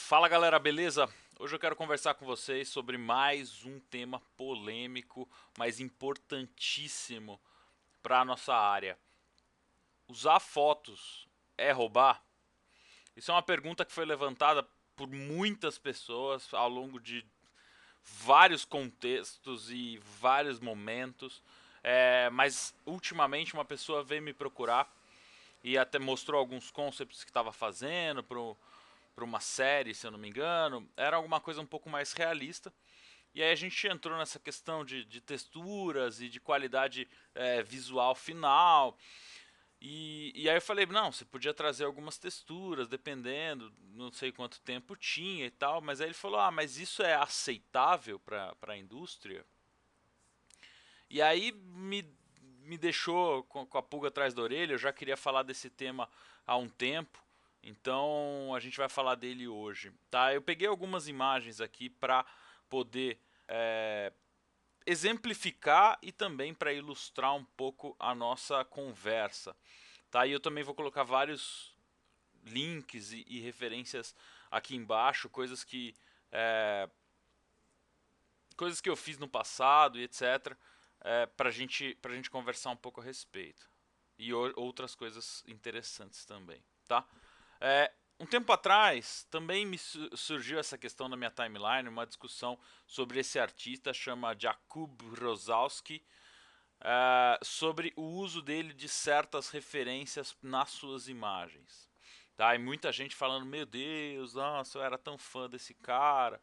Fala galera, beleza? Hoje eu quero conversar com vocês sobre mais um tema polêmico, mas importantíssimo para a nossa área. Usar fotos é roubar? Isso é uma pergunta que foi levantada por muitas pessoas ao longo de vários contextos e vários momentos. Mas ultimamente uma pessoa veio me procurar e até mostrou alguns concepts que estava fazendo para uma série, se eu não me engano. Era alguma coisa um pouco mais realista. E aí a gente entrou nessa questão de texturas e de qualidade visual final. E aí eu falei, não, você podia trazer algumas texturas, dependendo, não sei quanto tempo tinha e tal. Mas aí ele falou, ah, mas isso é aceitável para a indústria? E aí me deixou com a pulga atrás da orelha. Eu já queria falar desse tema há um tempo, então a gente vai falar dele hoje. Tá? Eu peguei algumas imagens aqui para poder exemplificar e também para ilustrar um pouco a nossa conversa. Tá? E eu também vou colocar vários links e referências aqui embaixo, é, coisas que eu fiz no passado e etc. Pra gente conversar um pouco a respeito. E outras coisas interessantes também, tá? Um tempo atrás também me surgiu essa questão na minha timeline, uma discussão sobre esse artista, chama Jakub Rosowski, sobre o uso dele de certas referências nas suas imagens. Tá? E muita gente falando, meu Deus, nossa, eu era tão fã desse cara.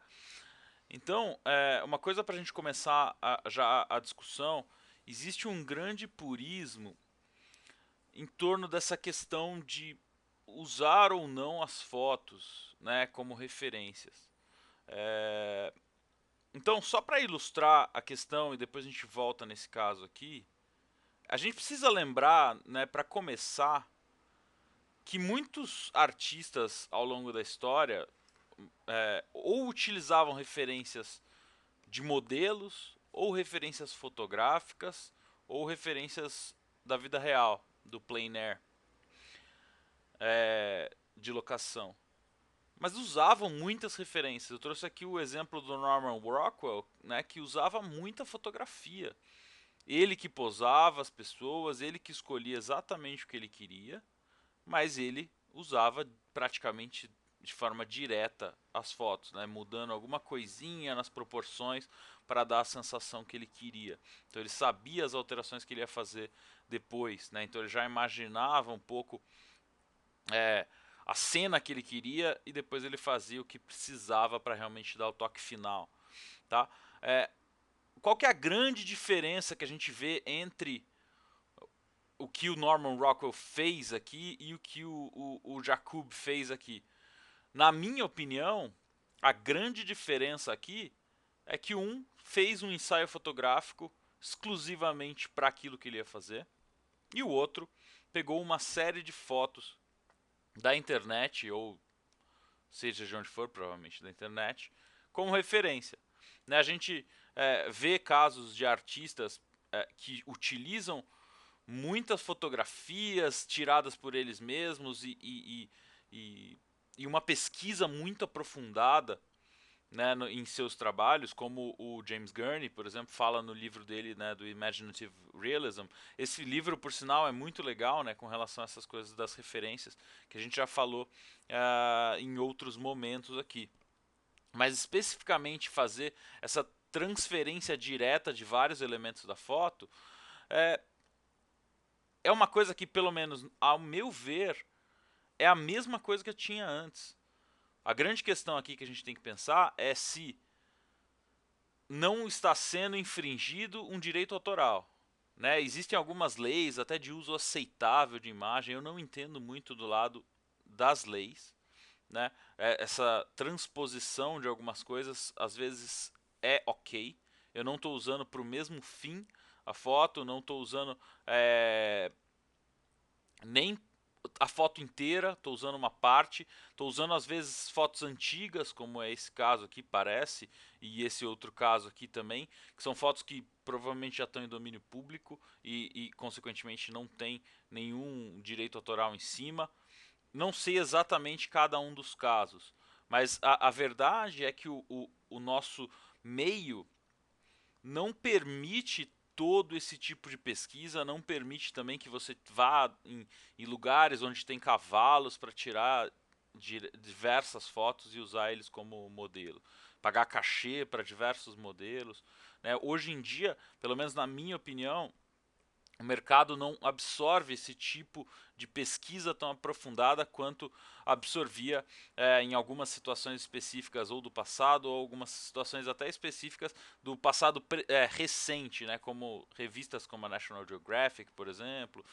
Então, uma coisa para a gente começar já a discussão, existe um grande purismo em torno dessa questão de usar ou não as fotos, né, como referências. É, então, só para ilustrar a questão e depois a gente volta nesse caso aqui, a gente precisa lembrar, né, para começar, que muitos artistas ao longo da história ou utilizavam referências de modelos, ou referências fotográficas, ou referências da vida real, do plein air, de locação. Mas usavam muitas referências. Eu trouxe aqui o exemplo do Norman Rockwell, né, que usava muita fotografia. Ele que posava as pessoas, ele que escolhia exatamente o que ele queria, mas ele usava praticamente de forma direta as fotos, né, mudando alguma coisinha nas proporções para dar a sensação que ele queria. Então ele sabia as alterações que ele ia fazer depois, né, então ele já imaginava um pouco é, a cena que ele queria e depois ele fazia o que precisava para realmente dar o toque final, tá? É, qual que é a grande diferença que a gente vê entre o que o Norman Rockwell fez aqui e o que o Jakub fez aqui? Na minha opinião, a grande diferença aqui é que um fez um ensaio fotográfico exclusivamente para aquilo que ele ia fazer e o outro pegou uma série de fotos da internet, ou seja de onde for, provavelmente da internet, como referência. Né, a gente vê casos de artistas que utilizam muitas fotografias tiradas por eles mesmos e, e uma pesquisa muito aprofundada, né, em seus trabalhos, como o James Gurney, por exemplo, fala no livro dele, né, do Imaginative Realism. Esse livro, por sinal, é muito legal, né, com relação a essas coisas das referências, que a gente já falou em outros momentos aqui. Mas especificamente fazer essa transferência direta de vários elementos da foto é, é uma coisa que, pelo menos ao meu ver, é a mesma coisa que eu tinha antes. A grande questão aqui que a gente tem que pensar é se não está sendo infringido um direito autoral. Né? Existem algumas leis, até de uso aceitável de imagem, eu não entendo muito do lado das leis. Né? Essa transposição de algumas coisas, às vezes, é ok. Eu não estou usando para o mesmo fim a foto, não estou usando nem a foto inteira, estou usando uma parte, estou usando às vezes fotos antigas, como é esse caso aqui, parece, e esse outro caso aqui também, que são fotos que provavelmente já estão em domínio público e consequentemente não tem nenhum direito autoral em cima. Não sei exatamente cada um dos casos, Mas a verdade é que o nosso meio não permite todo esse tipo de pesquisa, não permite também que você vá em lugares onde tem cavalos para tirar diversas fotos e usar eles como modelo. Pagar cachê para diversos modelos. Né? Hoje em dia, pelo menos na minha opinião, o mercado não absorve esse tipo de pesquisa tão aprofundada quanto absorvia em algumas situações específicas ou do passado ou algumas situações até específicas do passado recente, né, como revistas como a National Geographic, por exemplo.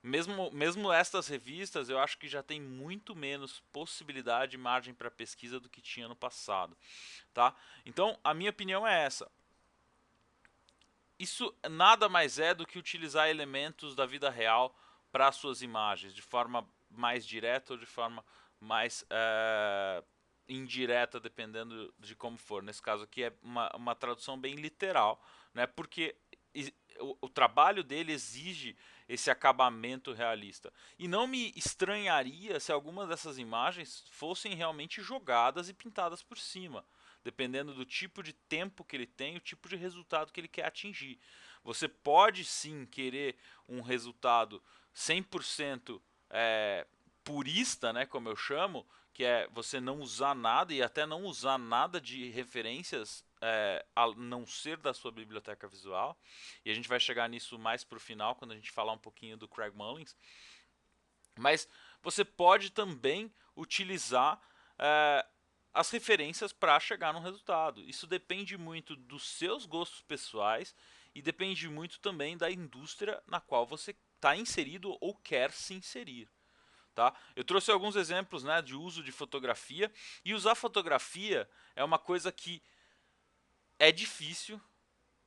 Mesmo estas revistas, eu acho que já tem muito menos possibilidade e margem para pesquisa do que tinha no passado, tá? Então, a minha opinião é essa. Isso nada mais é do que utilizar elementos da vida real para suas imagens, de forma mais direta ou de forma mais indireta, dependendo de como for. Nesse caso aqui é uma tradução bem literal, né? Porque o trabalho dele exige esse acabamento realista. E não me estranharia se algumas dessas imagens fossem realmente jogadas e pintadas por cima, dependendo do tipo de tempo que ele tem, o tipo de resultado que ele quer atingir. Você pode sim querer um resultado 100% purista, né, como eu chamo, que é você não usar nada e até não usar nada de referências a não ser da sua biblioteca visual. E a gente vai chegar nisso mais para o final, quando a gente falar um pouquinho do Craig Mullins. Mas você pode também utilizar é, as referências para chegar no resultado. Isso depende muito dos seus gostos pessoais e depende muito também da indústria na qual você está inserido ou quer se inserir. Tá? Eu trouxe alguns exemplos, né, de uso de fotografia, e usar fotografia é uma coisa que é difícil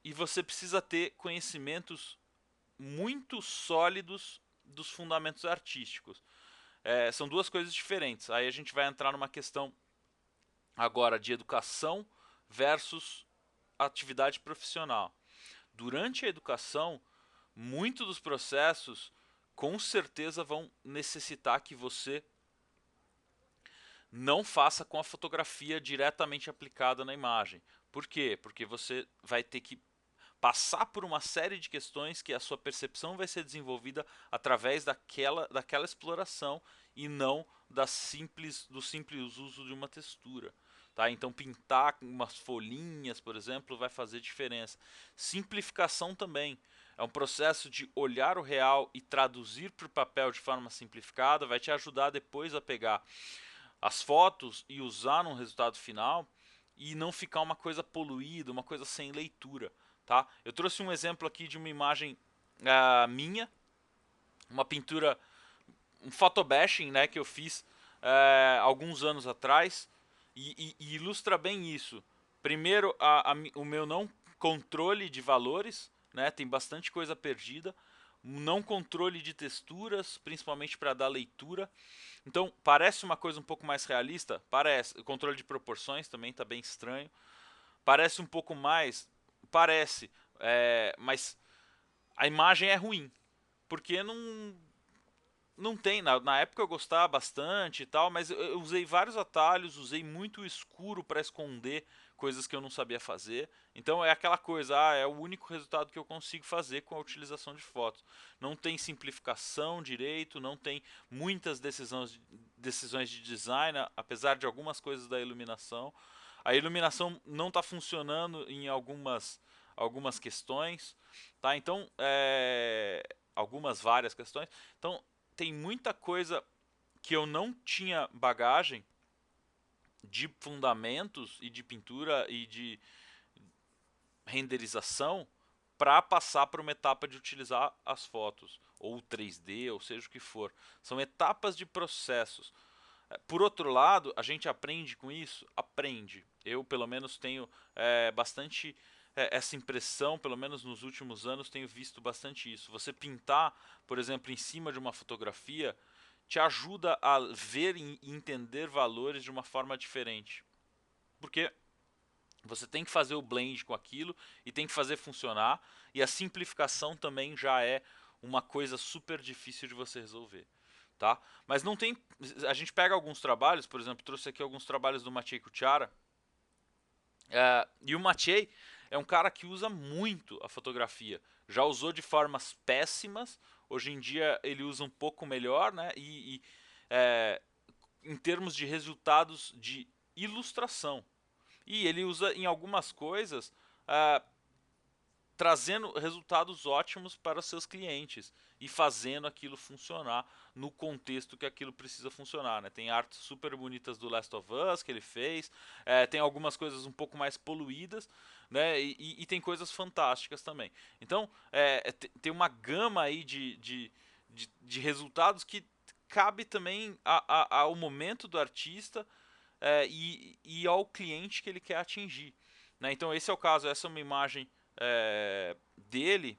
e você precisa ter conhecimentos muito sólidos dos fundamentos artísticos. São duas coisas diferentes. Aí a gente vai entrar numa questão agora de educação versus atividade profissional. Durante a educação, muitos dos processos com certeza vão necessitar que você não faça com a fotografia diretamente aplicada na imagem. Por quê? Porque você vai ter que passar por uma série de questões que a sua percepção vai ser desenvolvida através daquela exploração e não do simples uso de uma textura. Tá? Então pintar umas folhinhas, por exemplo, vai fazer diferença. Simplificação também. É um processo de olhar o real e traduzir para o papel de forma simplificada, vai te ajudar depois a pegar as fotos e usar no resultado final e não ficar uma coisa poluída, uma coisa sem leitura. Tá? Eu trouxe um exemplo aqui de uma imagem minha, uma pintura, um photobashing, né, que eu fiz alguns anos atrás e ilustra bem isso. Primeiro, o meu não controle de valores, né, tem bastante coisa perdida, não controle de texturas, principalmente para dar leitura. Então, parece uma coisa um pouco mais realista? Parece. O controle de proporções também está bem estranho. Parece um pouco mais? Parece. Mas a imagem é ruim. Porque não tem. Na época eu gostava bastante e tal, mas eu usei vários atalhos, usei muito escuro para esconder coisas que eu não sabia fazer. Então é aquela coisa, é o único resultado que eu consigo fazer com a utilização de fotos. Não tem simplificação direito, não tem muitas decisões de design, apesar de algumas coisas da iluminação. A iluminação não está funcionando em algumas questões, tá? Então, várias questões. Então, tem muita coisa que eu não tinha bagagem de fundamentos e de pintura e de renderização para passar para uma etapa de utilizar as fotos, ou 3D, ou seja o que for. São etapas de processos. Por outro lado, a gente aprende com isso? Aprende. Eu, pelo menos, tenho bastante essa impressão, pelo menos nos últimos anos, tenho visto bastante isso. Você pintar, por exemplo, em cima de uma fotografia, te ajuda a ver e entender valores de uma forma diferente. Porque você tem que fazer o blend com aquilo e tem que fazer funcionar, e a simplificação também já é uma coisa super difícil de você resolver. tá? Mas não tem, a gente pega alguns trabalhos, por exemplo, trouxe aqui alguns trabalhos do Maciej Kuciara, e o Maciej é um cara que usa muito a fotografia. Já usou de formas péssimas, hoje em dia ele usa um pouco melhor, né? É, em termos de resultados de ilustração. E ele usa em algumas coisas, trazendo resultados ótimos para os seus clientes e fazendo aquilo funcionar no contexto que aquilo precisa funcionar, né? Tem artes super bonitas do Last of Us que ele fez, tem algumas coisas um pouco mais poluídas, né? E tem coisas fantásticas também. Então, tem uma gama aí de resultados que cabe também ao momento do artista, e ao cliente que ele quer atingir, né? Então esse é o caso, essa é uma imagem dele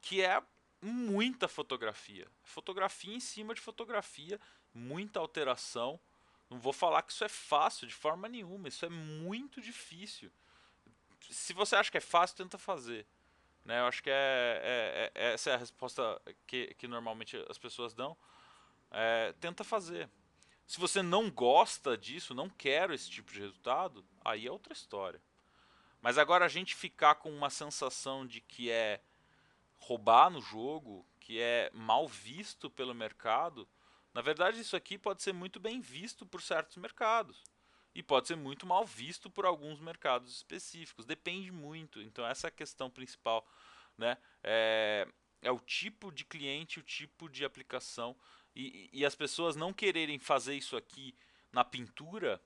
que é muita fotografia, fotografia em cima de fotografia, muita alteração. Não vou falar que isso é fácil de forma nenhuma, isso é muito difícil. Se você acha que é fácil, tenta fazer. Né? Eu acho que essa é a resposta que normalmente as pessoas dão. Tenta fazer. Se você não gosta disso, não quer esse tipo de resultado, aí é outra história. Mas agora a gente ficar com uma sensação de que é roubar no jogo, que é mal visto pelo mercado, na verdade isso aqui pode ser muito bem visto por certos mercados. E pode ser muito mal visto por alguns mercados específicos. Depende muito. Então essa é a questão principal, né? É o tipo de cliente, o tipo de aplicação. E as pessoas não quererem fazer isso aqui na pintura,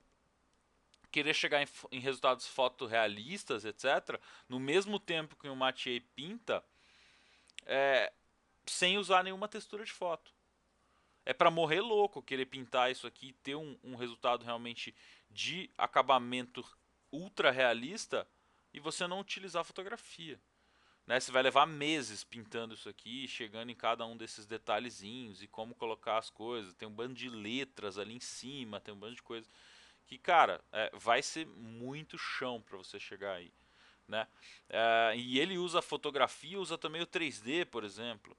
querer chegar em resultados fotorrealistas, etc., no mesmo tempo que o Mathieu pinta, é, sem usar nenhuma textura de foto. É para morrer louco querer pintar isso aqui e ter um resultado realmente de acabamento ultra realista e você não utilizar fotografia. Né? Você vai levar meses pintando isso aqui, chegando em cada um desses detalhezinhos e como colocar as coisas. Tem um bando de letras ali em cima, tem um bando de coisas que, cara, vai ser muito chão para você chegar aí. Né? E ele usa a fotografia, usa também o 3D, por exemplo,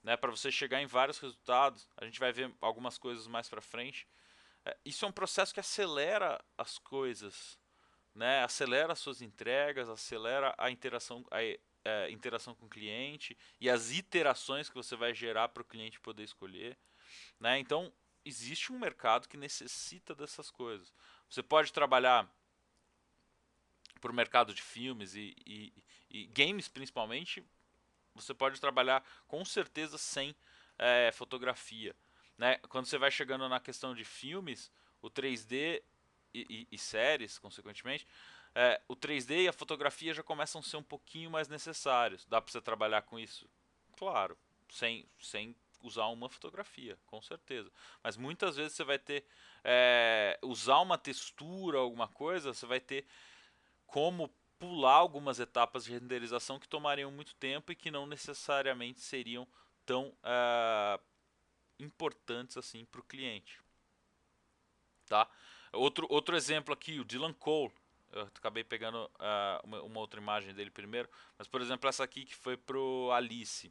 né, para você chegar em vários resultados. A gente vai ver algumas coisas mais para frente. Isso é um processo que acelera as coisas, né? Acelera as suas entregas, acelera a interação com o cliente e as iterações que você vai gerar para o cliente poder escolher, né? Então existe um mercado que necessita dessas coisas. Você pode trabalhar para o mercado de filmes e games principalmente, você pode trabalhar com certeza sem fotografia. Né? Quando você vai chegando na questão de filmes, o 3D e séries, consequentemente, o 3D e a fotografia já começam a ser um pouquinho mais necessários. Dá para você trabalhar com isso? Claro, sem usar uma fotografia, com certeza. Mas muitas vezes você vai ter usar uma textura, alguma coisa, você vai ter como pular algumas etapas de renderização que tomariam muito tempo e que não necessariamente seriam tão importantes assim para o cliente. Tá? Outro exemplo aqui, o Dylan Cole. Eu acabei pegando uma outra imagem dele primeiro, mas por exemplo essa aqui que foi pro Alice.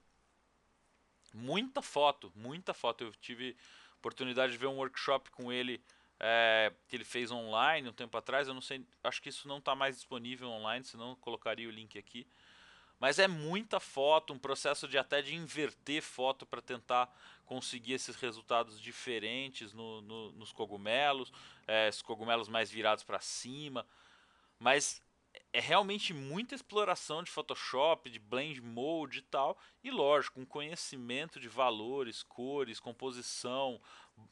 Muita foto, muita foto. Eu tive oportunidade de ver um workshop com ele que ele fez online um tempo atrás. Eu não sei, acho que isso não está mais disponível online, senão eu colocaria o link aqui. Mas é muita foto, um processo de até de inverter foto para tentar conseguir esses resultados diferentes nos cogumelos, esses cogumelos mais virados para cima. Mas é realmente muita exploração de Photoshop, de Blend Mode e tal. E lógico, um conhecimento de valores, cores, composição,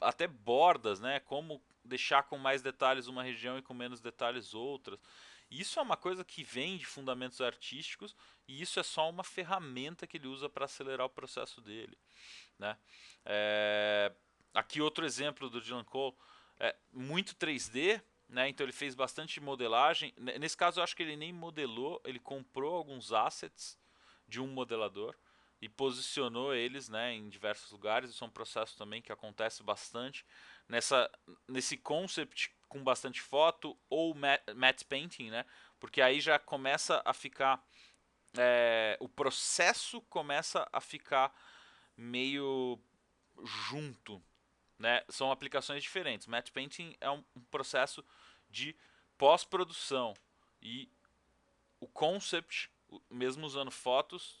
até bordas, né? Como deixar com mais detalhes uma região e com menos detalhes outras. Isso é uma coisa que vem de fundamentos artísticos e isso é só uma ferramenta que ele usa para acelerar o processo dele. Né? Aqui outro exemplo do Dylan Cole, muito 3D, né? Então ele fez bastante modelagem. Nesse caso eu acho que ele nem modelou, ele comprou alguns assets de um modelador e posicionou eles, né, em diversos lugares. Isso é um processo também que acontece bastante nesse concept com bastante foto ou matte painting, né? Porque aí já começa a ficar o processo começa a ficar meio junto, né? São aplicações diferentes. Matte Painting é um processo de pós-produção e o concept, mesmo usando fotos,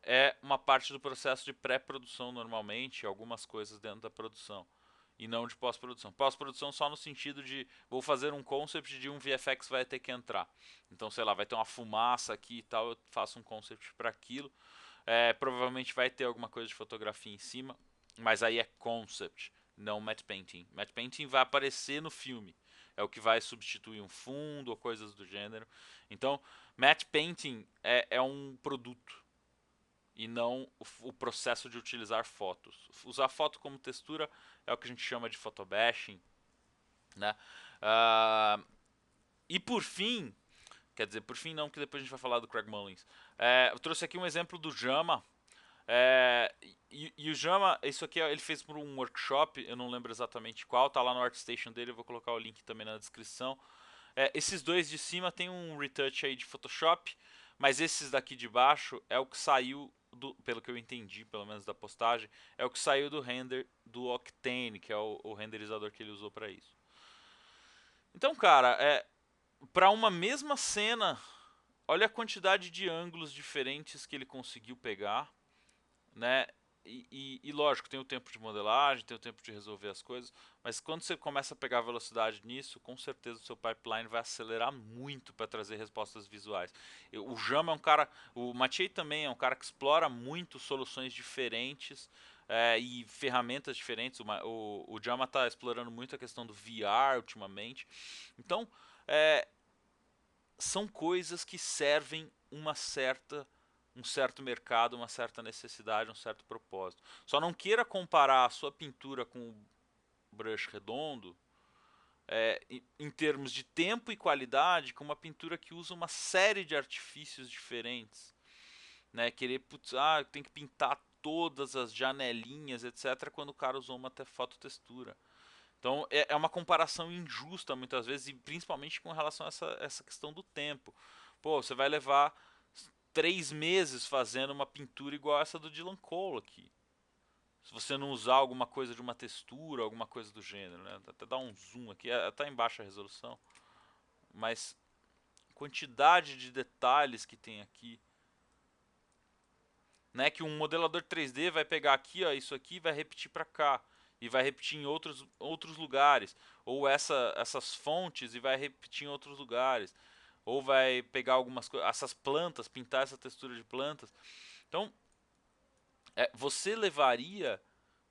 é uma parte do processo de pré-produção normalmente, algumas coisas dentro da produção. E não de pós-produção. Pós-produção só no sentido de vou fazer um concept de um VFX vai ter que entrar. Então, sei lá, vai ter uma fumaça aqui e tal, eu faço um concept para aquilo. Provavelmente vai ter alguma coisa de fotografia em cima, mas aí é concept, não matte painting. Matte painting vai aparecer no filme, é o que vai substituir um fundo ou coisas do gênero. Então, matte painting é um produto e não o processo de utilizar fotos. Usar foto como textura é o que a gente chama de photobashing, né? Uh, e por fim, quer dizer, por fim não, que depois a gente vai falar do Craig Mullins. Eu trouxe aqui um exemplo do Jama. E o Jama, isso aqui ele fez por um workshop, eu não lembro exatamente qual, tá lá no ArtStation dele, eu vou colocar o link também na descrição. Esses dois de cima tem um retouch aí de Photoshop, mas esses daqui de baixo é o que saiu pelo que eu entendi, pelo menos da postagem, é o que saiu do render do Octane, que é o renderizador que ele usou para isso. Então, cara, para uma mesma cena, olha a quantidade de ângulos diferentes que ele conseguiu pegar, né? E lógico, tem o tempo de modelagem, tem o tempo de resolver as coisas, mas quando você começa a pegar velocidade nisso, com certeza o seu pipeline vai acelerar muito para trazer respostas visuais. O Jama é um cara, o Mathieu também é um cara que explora muito soluções diferentes e ferramentas diferentes. O Jama está explorando muito a questão do VR ultimamente. Então, é, são coisas que servem um certo mercado, uma certa necessidade, um certo propósito. Só não queira comparar a sua pintura com o brush redondo em termos de tempo e qualidade com uma pintura que usa uma série de artifícios diferentes. Né? Querer, putz, tem que pintar todas as janelinhas, etc., quando o cara usou uma fototextura. Então é uma comparação injusta muitas vezes, e principalmente com relação a essa questão do tempo. Pô, você vai levar 3 meses fazendo uma pintura igual essa do Dylan Cole aqui. Se você não usar alguma coisa de uma textura, alguma coisa do gênero, né? Até dar um zoom aqui, tá em baixa resolução. Mas quantidade de detalhes que tem aqui, né? Que um modelador 3D vai pegar aqui, ó, isso aqui, e vai repetir para cá e vai repetir em outros lugares, ou essas fontes e vai repetir em outros lugares, ou vai pegar algumas coisas, essas plantas, pintar essa textura de plantas. Então, você levaria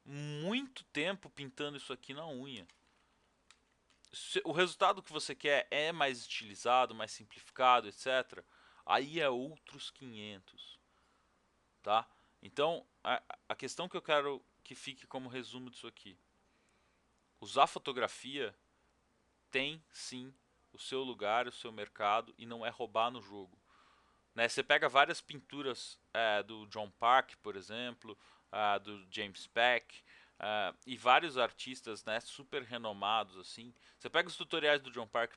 muito tempo pintando isso aqui na unha. O resultado que você quer é mais estilizado, mais simplificado, etc. Aí é outros 500, tá? Então, a questão que eu quero que fique como resumo disso aqui: usar fotografia tem sim o seu lugar, o seu mercado, e não é roubar no jogo. Né? Você pega várias pinturas do John Park, por exemplo, do James Peck, e vários artistas, né, super renomados assim. Você pega os tutoriais do John Park,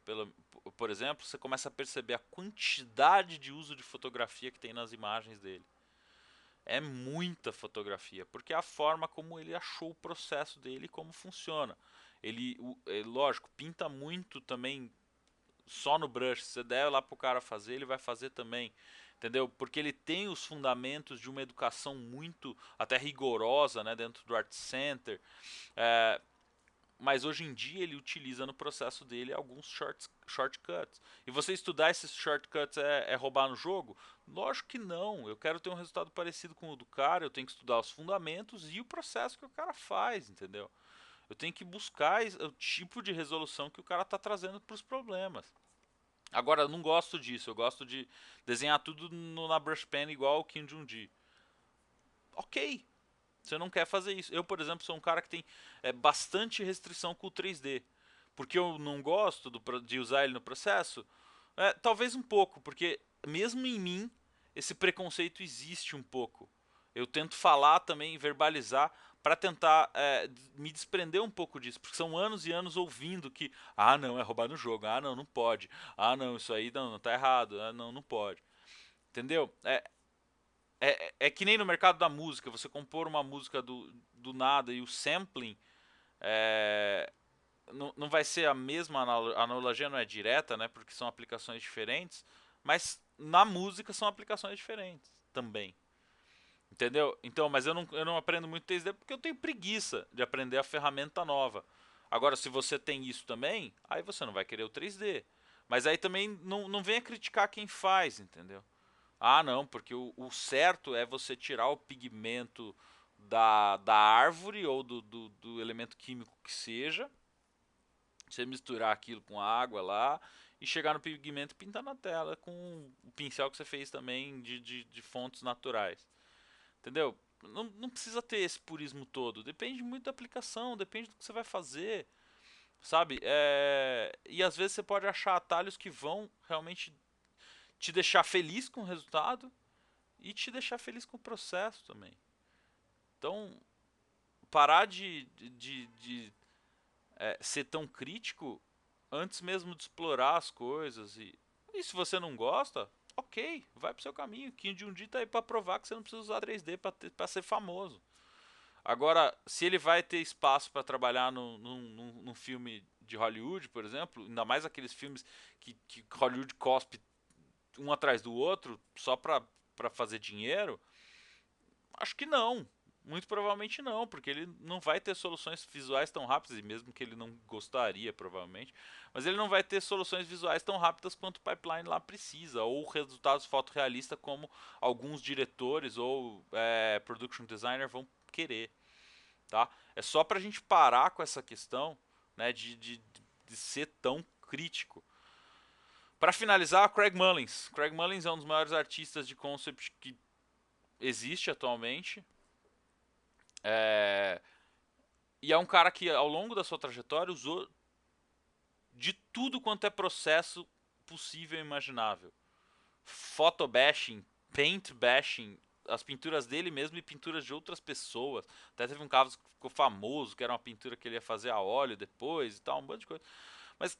por exemplo, você começa a perceber a quantidade de uso de fotografia que tem nas imagens dele. É muita fotografia, porque é a forma como ele achou o processo dele e como funciona. Lógico, pinta muito também só no brush. Se você der lá pro cara fazer, ele vai fazer também. Entendeu? Porque ele tem os fundamentos de uma educação muito até rigorosa, né, dentro do Art Center. É, mas hoje em dia ele utiliza no processo dele alguns shortcuts. E você estudar esses shortcuts é roubar no jogo? Lógico que não. Eu quero ter um resultado parecido com o do cara, eu tenho que estudar os fundamentos e o processo que o cara faz, entendeu? Eu tenho que buscar o tipo de resolução que o cara está trazendo para os problemas. Agora, eu não gosto disso, eu gosto de desenhar tudo na brush pen igual o Kim Jong-gi. Ok, você não quer fazer isso. Eu, por exemplo, sou um cara que tem bastante restrição com o 3D. Porque eu não gosto de usar ele no processo? Talvez um pouco, porque mesmo em mim, esse preconceito existe um pouco. Eu tento falar também, verbalizar, para tentar me desprender um pouco disso. Porque são anos e anos ouvindo que, não, é roubar no jogo, não, não pode. Não, isso aí não tá errado, não, não pode. Entendeu? É que nem no mercado da música, você compor uma música do nada e o sampling, É, não vai ser a mesma analogia, não é direta, né? Porque são aplicações diferentes, mas na música são aplicações diferentes também. Entendeu? Então, mas eu não aprendo muito 3D porque eu tenho preguiça de aprender a ferramenta nova. Agora, se você tem isso também, aí você não vai querer o 3D. Mas aí também não venha criticar quem faz, entendeu? Ah, não, porque o certo é você tirar o pigmento da árvore ou do elemento químico que seja, você misturar aquilo com água lá e chegar no pigmento e pintar na tela com o pincel que você fez também de fontes naturais. Entendeu? Não precisa ter esse purismo todo. Depende muito da aplicação, depende do que você vai fazer, sabe? E às vezes você pode achar atalhos que vão realmente te deixar feliz com o resultado e te deixar feliz com o processo também. Então, parar de ser tão crítico antes mesmo de explorar as coisas. E se você não gosta, ok, vai pro seu caminho. Que de um dia tá aí pra provar que você não precisa usar 3D pra ser famoso. Agora, se ele vai ter espaço para trabalhar num filme de Hollywood, por exemplo, ainda mais aqueles filmes que Hollywood cospe um atrás do outro só pra fazer dinheiro, acho que não. Muito provavelmente não, porque ele não vai ter soluções visuais tão rápidas, e mesmo que ele não gostaria, provavelmente, mas ele não vai ter soluções visuais tão rápidas quanto o pipeline lá precisa, ou resultados fotorrealistas como alguns diretores ou production designer vão querer, tá? É só pra gente parar com essa questão, né, de ser tão crítico. Para finalizar, Craig Mullins. Craig Mullins é um dos maiores artistas de concept que existe atualmente. É, e é um cara que, ao longo da sua trajetória, usou de tudo quanto é processo possível e imaginável. Photobashing, paint bashing, as pinturas dele mesmo e pinturas de outras pessoas. Até teve um caso que ficou famoso, que era uma pintura que ele ia fazer a óleo depois e tal, um monte de coisa. Mas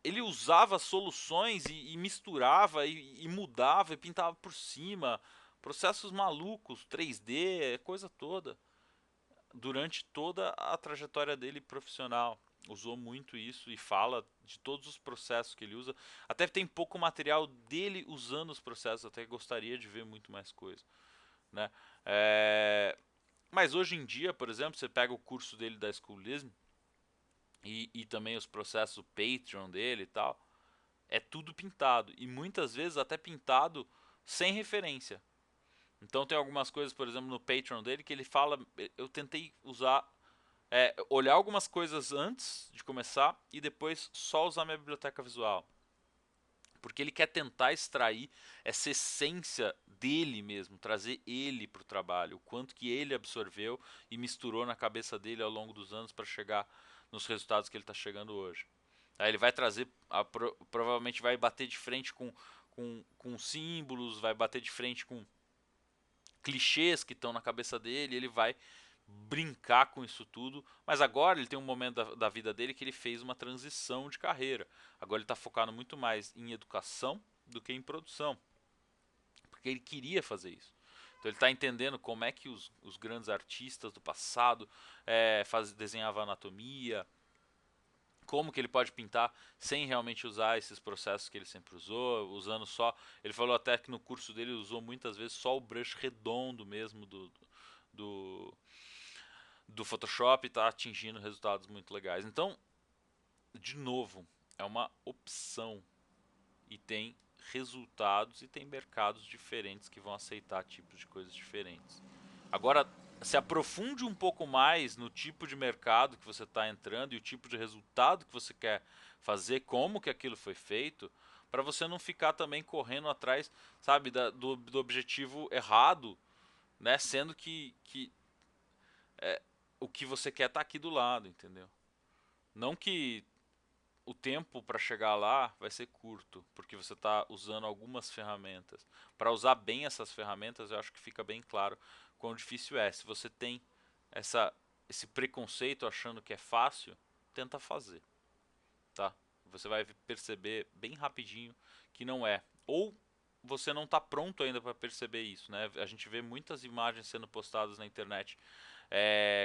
ele usava soluções e misturava e mudava e pintava por cima. Processos malucos, 3D, coisa toda. Durante toda a trajetória dele profissional. Usou muito isso e fala de todos os processos que ele usa. Até tem pouco material dele usando os processos, até gostaria de ver muito mais coisa. Né? Mas hoje em dia, por exemplo, você pega o curso dele da Schoolism e também os processos do Patreon dele e tal, é tudo pintado. E muitas vezes até pintado sem referência. Então tem algumas coisas, por exemplo, no Patreon dele que ele fala, eu tentei usar olhar algumas coisas antes de começar e depois só usar minha biblioteca visual. Porque ele quer tentar extrair essa essência dele mesmo, trazer ele para o trabalho, o quanto que ele absorveu e misturou na cabeça dele ao longo dos anos para chegar nos resultados que ele está chegando hoje. Aí ele vai trazer, provavelmente vai bater de frente com símbolos, vai bater de frente com clichês que estão na cabeça dele, ele vai brincar com isso tudo, mas agora ele tem um momento da vida dele que ele fez uma transição de carreira. Agora ele está focado muito mais em educação do que em produção, porque ele queria fazer isso. Então ele está entendendo como é que os grandes artistas do passado desenhavam anatomia, como que ele pode pintar sem realmente usar esses processos que ele sempre usou, usando só. Ele falou até que no curso dele usou muitas vezes só o brush redondo mesmo do, do Photoshop e está atingindo resultados muito legais. Então, de novo, é uma opção e tem resultados e tem mercados diferentes que vão aceitar tipos de coisas diferentes. Agora, se aprofunde um pouco mais no tipo de mercado que você está entrando e o tipo de resultado que você quer fazer, como que aquilo foi feito, para você não ficar também correndo atrás, sabe, do objetivo errado, né? Sendo que o que você quer tá aqui do lado, entendeu? Não que o tempo para chegar lá vai ser curto, porque você está usando algumas ferramentas. Para usar bem essas ferramentas, eu acho que fica bem claro quão difícil é. Se você tem essa, esse preconceito achando que é fácil, tenta fazer, tá? Você vai perceber bem rapidinho que não é. Ou você não está pronto ainda para perceber isso, né? A gente vê muitas imagens sendo postadas na internet,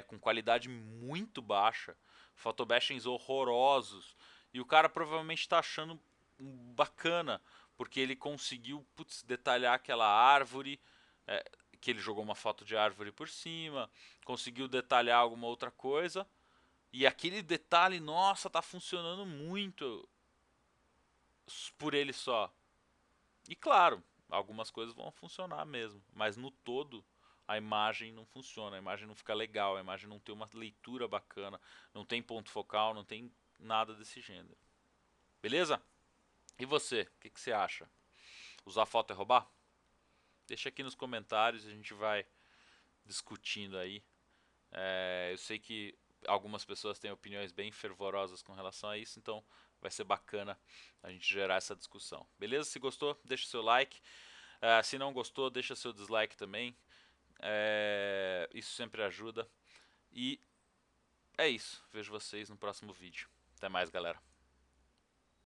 com qualidade muito baixa, photobashings horrorosos, e o cara provavelmente está achando bacana, porque ele conseguiu, putz, detalhar aquela árvore, é, que ele jogou uma foto de árvore por cima, conseguiu detalhar alguma outra coisa, e aquele detalhe, nossa, tá funcionando muito por ele só. E claro, algumas coisas vão funcionar mesmo, mas no todo a imagem não funciona, a imagem não fica legal, a imagem não tem uma leitura bacana, não tem ponto focal, não tem nada desse gênero. Beleza? E você, o que você acha? Usar foto é roubar? Deixa aqui nos comentários, a gente vai discutindo aí. Eu sei que algumas pessoas têm opiniões bem fervorosas com relação a isso, então vai ser bacana a gente gerar essa discussão. Beleza? Se gostou, deixa o seu like. Se não gostou, deixa seu dislike também. Isso sempre ajuda. E é isso. Vejo vocês no próximo vídeo. Até mais, galera.